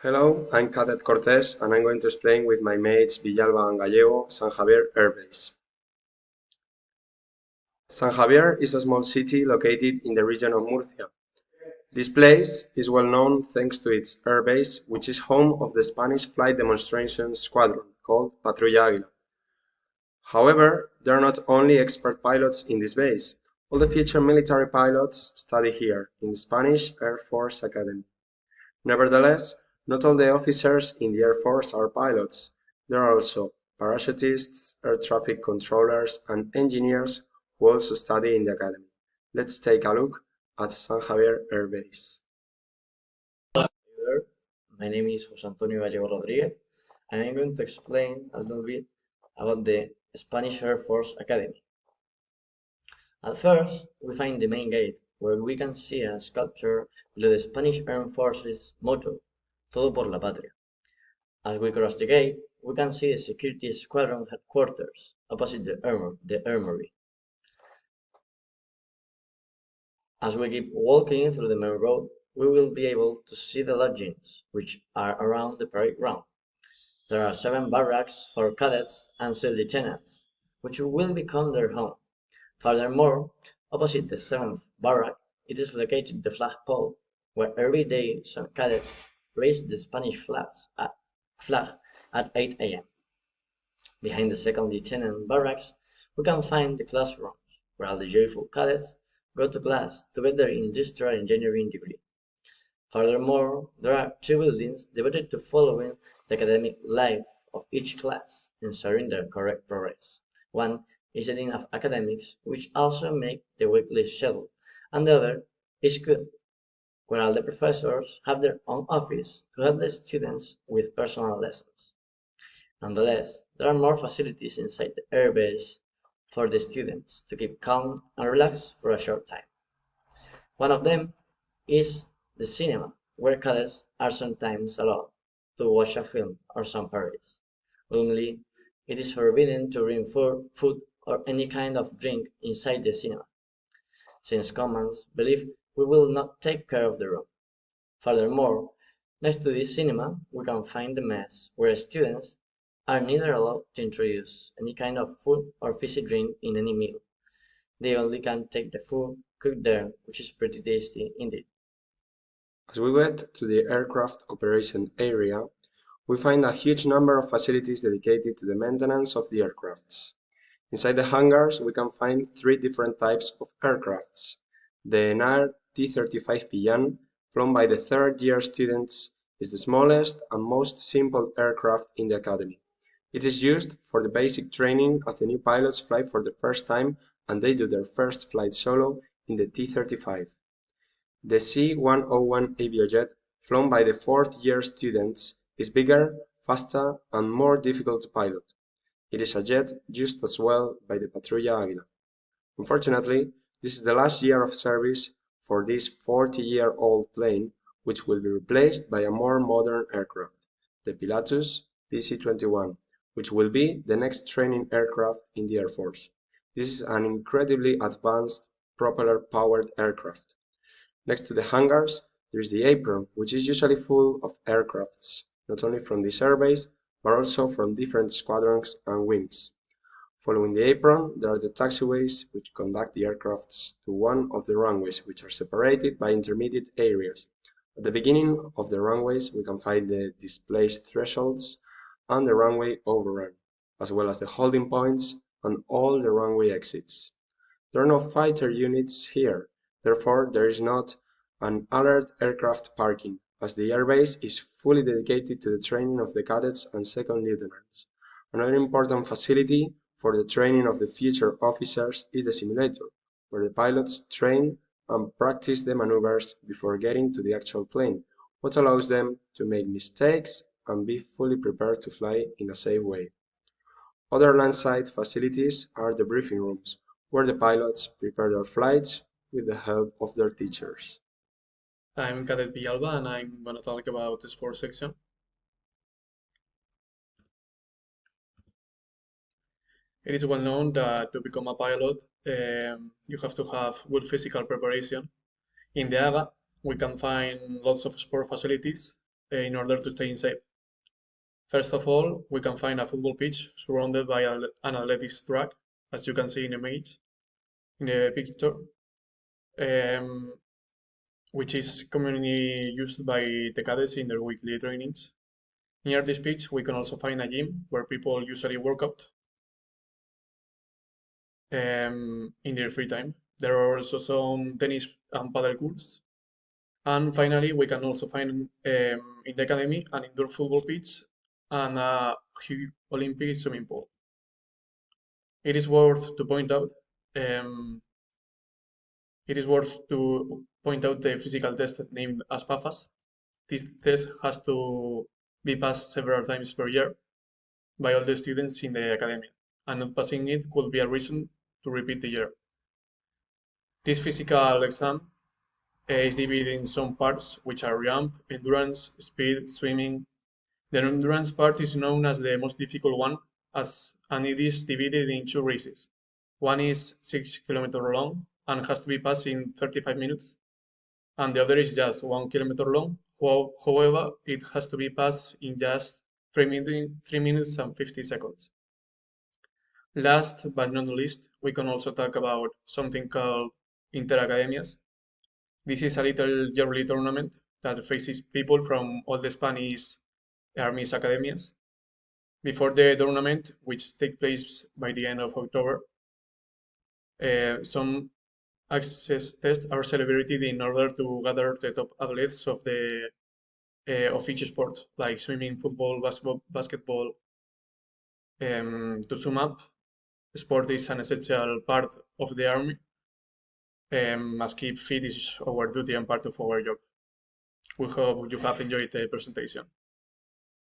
Hello, I'm Cadet Cortez and I'm going to explain with my mates Villalba and Gallego San Javier Air Base. San Javier is a small city located in the region of Murcia. This place is well known thanks to its air base, which is home of the Spanish flight demonstration squadron called Patrulla Águila. However, there are not only expert pilots in this base. All the future military pilots study here, in the Spanish Air Force Academy. Nevertheless, not all the officers in the Air Force are pilots. There are also parachutists, air traffic controllers, and engineers who also study in the academy. Let's take a look at San Javier Air Base. There. My name is José Antonio Gallego Rodríguez, and I'm going to explain a little bit about the Spanish Air Force Academy. At first, we find the main gate, where we can see a sculpture below the Spanish Armed Forces motto, Todo por la Patria. As we cross the gate, we can see the security squadron headquarters, opposite the armory. As we keep walking through the main road, we will be able to see the lodgings, which are around the parade ground. There are 7 barracks for cadets and civil lieutenants, which will become their home. Furthermore, opposite the 7th barrack, it is located the flagpole, where every day some cadets raise the Spanish flag at 8 a.m. Behind the 2nd lieutenant barracks, we can find the classrooms, where all the joyful cadets go to class to get their industrial engineering degree. Furthermore, there are 2 buildings devoted to following the academic life of each class, ensuring their correct progress. One is the Dean of Academics, which also make the weekly schedule, and the other is School, where all the professors have their own office to help the students with personal lessons. Nonetheless, there are more facilities inside the airbase for the students to keep calm and relaxed for a short time. One of them is the cinema, where cadets are sometimes allowed to watch a film or some parties. Only, it is forbidden to bring food or any kind of drink inside the cinema, since commands believe we will not take care of the room. Furthermore, next to this cinema, we can find the mess, where students are neither allowed to introduce any kind of food or fizzy drink in any meal. They only can take the food cooked there, which is pretty tasty indeed. As we get to the aircraft operation area, we find a huge number of facilities dedicated to the maintenance of the aircrafts. Inside the hangars, we can find 3 different types of aircrafts. The NAR T-35 Pillan, flown by the 3rd-year students, is the smallest and most simple aircraft in the academy. It is used for the basic training as the new pilots fly for the first time and they do their first flight solo in the T-35. The C-101 Aviojet, flown by the 4th-year students, is bigger, faster, and more difficult to pilot. It is a jet used as well by the Patrulla Águila. Unfortunately, this is the last year of service for this 40-year-old plane, which will be replaced by a more modern aircraft, the Pilatus PC-21, which will be the next training aircraft in the Air Force. This is an incredibly advanced propeller-powered aircraft. Next to the hangars, there is the apron, which is usually full of aircrafts, not only from this airbase, but also from different squadrons and wings. Following the apron, there are the taxiways, which conduct the aircrafts to one of the runways, which are separated by intermediate areas. At the beginning of the runways, we can find the displaced thresholds and the runway overrun, as well as the holding points and all the runway exits. There are no fighter units here, therefore there is not an alert aircraft parking, as the airbase is fully dedicated to the training of the cadets and 2nd lieutenants. Another important facility for the training of the future officers is the simulator, where the pilots train and practice the maneuvers before getting to the actual plane, what allows them to make mistakes and be fully prepared to fly in a safe way. Other landside facilities are the briefing rooms, where the pilots prepare their flights with the help of their teachers. I'm Cadet Villalba and I'm going to talk about the sports section. It is well known that to become a pilot, you have to have good physical preparation. In the AGA, we can find lots of sport facilities in order to stay safe. First of all, we can find a football pitch surrounded by an athletics track, as you can see in the picture, um, which is commonly used by the cadets in their weekly trainings. Near this pitch, we can also find a gym where people usually work out in their free time. There are also some tennis and paddle courts. And finally, we can also find in the academy an indoor football pitch and a huge Olympic swimming pool. It is worth to point out um, the physical test named as PAFAS. This test has to be passed several times per year by all the students in the academy, and not passing it could be a reason to repeat the year. This physical exam is divided in some parts, which are jump, endurance, speed, swimming. The endurance part is known as the most difficult one, and it is divided in two races. One is 6 kilometers long and has to be passed in 35 minutes, and the other is just 1 kilometer long. However, it has to be passed in just 3 minutes and 50 seconds. Last but not least, we can also talk about something called Interacademias. This is a little yearly tournament that faces people from all the Spanish Army's academias. Before the tournament, which takes place by the end of October, some access tests are celebrated in order to gather the top athletes of each sport, like swimming, football, basketball. To sum up, sport is an essential part of the army. As keep fit is our duty and part of our job. We hope you have enjoyed the presentation.